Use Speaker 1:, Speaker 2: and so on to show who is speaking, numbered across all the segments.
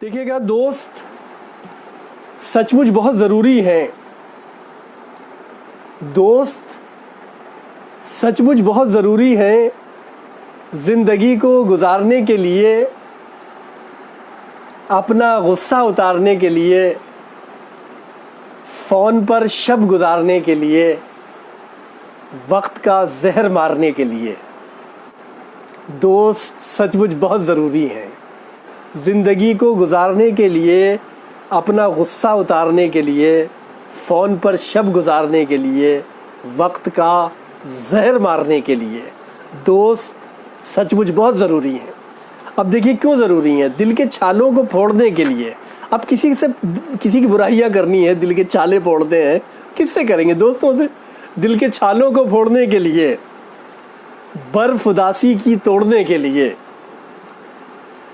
Speaker 1: देखिएगा दोस्त, सचमुच बहुत ज़रूरी है। दोस्त सचमुच बहुत ज़रूरी है ज़िंदगी को गुजारने के लिए, अपना गुस्सा उतारने के लिए, फ़ोन पर शब गुजारने के लिए, वक्त का जहर मारने के लिए। दोस्त सचमुच बहुत ज़रूरी है ज़िंदगी को गुजारने के लिए, अपना गुस्सा उतारने के लिए, फ़ोन पर शब गुजारने के लिए, वक्त का जहर मारने के लिए। दोस्त सचमुच बहुत ज़रूरी है। अब देखिए क्यों ज़रूरी है। दिल के छालों को फोड़ने के लिए। अब किसी की बुराइयां करनी है, दिल के छाले फोड़ते हैं, किससे करेंगे? दोस्तों से। दिल के छालों को फोड़ने के लिए, बर्फ उदासी की तोड़ने के लिए,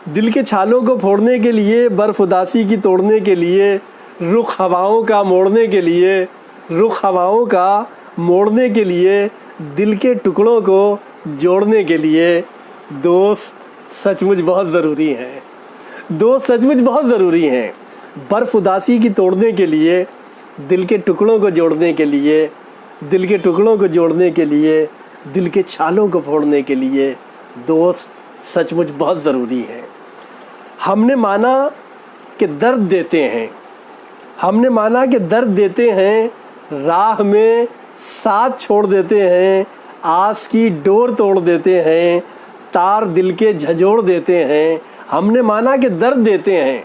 Speaker 1: दिल के छालों को फोड़ने के लिए, बर्फ उदासी की तोड़ने के लिए, रुख हवाओं का मोड़ने के लिए, रुख हवाओं का मोड़ने के लिए, दिल के टुकड़ों को जोड़ने के लिए। दोस्त सचमुच बहुत ज़रूरी है। दोस्त सचमुच बहुत ज़रूरी हैं। बर्फ उदासी की तोड़ने के लिए, दिल के टुकड़ों को जोड़ने के लिए, दिल के टुकड़ों को जोड़ने के लिए, दिल के छालों को फोड़ने के लिए। दोस्त सचमुच बहुत ज़रूरी है। हमने माना कि दर्द देते हैं, हमने माना कि दर्द देते हैं, राह में साथ छोड़ देते हैं, आस की डोर तोड़ देते हैं, तार दिल के झंझोड़ देते हैं। हमने माना कि दर्द देते हैं,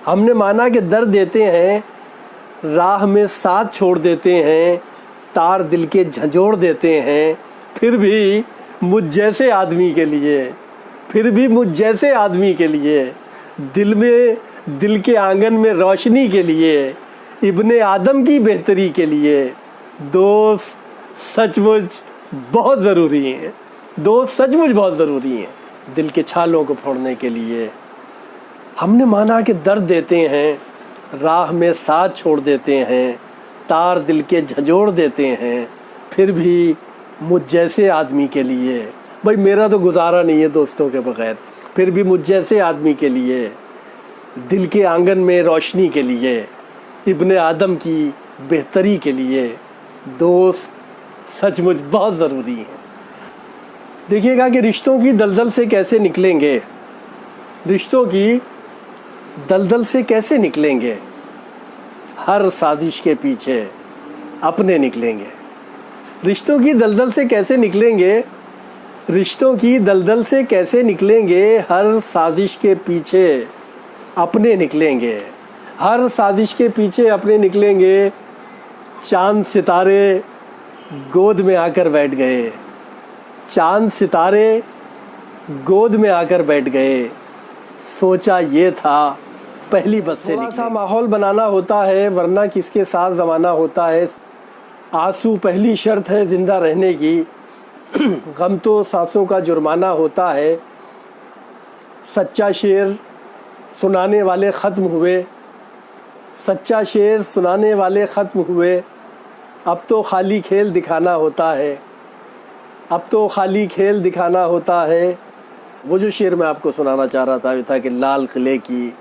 Speaker 1: हमने माना कि दर्द देते हैं, राह में साथ छोड़ देते हैं, तार दिल के झंझोड़ देते हैं। फिर भी मुझ जैसे आदमी के लिए, फिर भी मुझ जैसे आदमी के लिए, दिल में, दिल के आंगन में रोशनी के लिए, इब्ने आदम की बेहतरी के लिए। दोस्त सचमुच बहुत ज़रूरी हैं। दोस्त सचमुच बहुत ज़रूरी हैं दिल के छालों को फोड़ने के लिए। हमने माना कि दर्द देते हैं, राह में साथ छोड़ देते हैं, तार दिल के झंझोड़ देते हैं। फिर भी मुझ जैसे आदमी के लिए, भाई मेरा तो गुजारा नहीं है दोस्तों के बगैर, फिर भी मुझ जैसे आदमी के लिए, दिल के आंगन में रोशनी के लिए, इब्ने आदम की बेहतरी के लिए। दोस्त सचमुच बहुत ज़रूरी है। देखिएगा कि रिश्तों की दलदल से कैसे निकलेंगे, रिश्तों की दलदल से कैसे निकलेंगे। हर साजिश के पीछे अपने निकलेंगे। रिश्तों की दलदल से कैसे निकलेंगे, रिश्तों की दलदल से कैसे निकलेंगे, हर साजिश के पीछे अपने निकलेंगे। हर साजिश के पीछे अपने निकलेंगे। चांद सितारे गोद में आकर बैठ गए, चांद सितारे गोद में आकर बैठ गए, सोचा ये था पहली बस से। थोड़ा सा माहौल बनाना होता है, वरना किसके साथ ज़माना होता है। आंसू पहली शर्त है ज़िंदा रहने की, गम तो सांसों का जुर्माना होता है। सच्चा शेर सुनाने वाले ख़त्म हुए, सच्चा शेर सुनाने वाले ख़त्म हुए। अब तो खाली खेल दिखाना होता है, अब तो खाली खेल दिखाना होता है। वो जो शेर मैं आपको सुनाना चाह रहा था ये था कि लाल किले की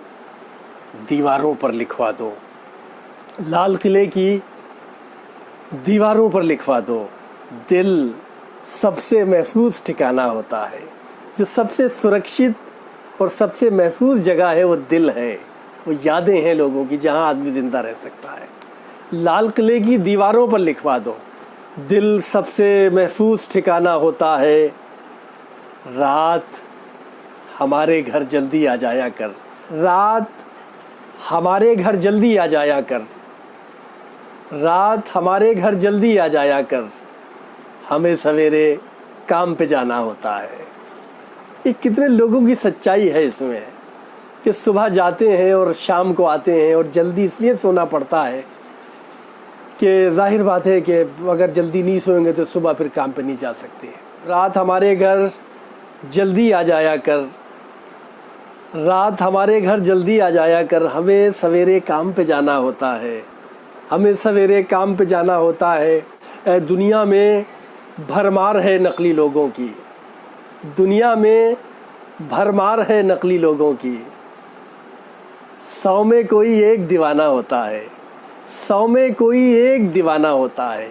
Speaker 1: दीवारों पर लिखवा दो, लाल किले की दीवारों पर लिखवा दो, दिल सबसे महफूज ठिकाना होता है। जो सबसे सुरक्षित और सबसे महफूज जगह है वो दिल है, वो यादें हैं लोगों की, जहां आदमी ज़िंदा रह सकता है। लाल किले की दीवारों पर लिखवा दो, दिल सबसे महफूज ठिकाना होता है। रात हमारे घर जल्दी आ जाया कर, रात हमारे घर जल्दी आ जाया कर, रात हमारे घर जल्दी आ जाया कर, हमें सवेरे काम पे जाना होता है। ये कितने लोगों की सच्चाई है इसमें कि सुबह जाते हैं और शाम को आते हैं, और जल्दी इसलिए सोना पड़ता है कि जाहिर बात है कि अगर जल्दी नहीं सोएंगे तो सुबह फिर काम पे नहीं जा सकते। रात हमारे घर जल्दी आ जाया कर, रात हमारे घर जल्दी आ जाया कर, हमें सवेरे काम पे जाना होता है, हमें सवेरे काम पे जाना होता है। दुनिया में भरमार है नकली लोगों की, दुनिया में भरमार है नकली लोगों की। 100 में कोई एक दीवाना होता है, 100 में कोई एक दीवाना होता है।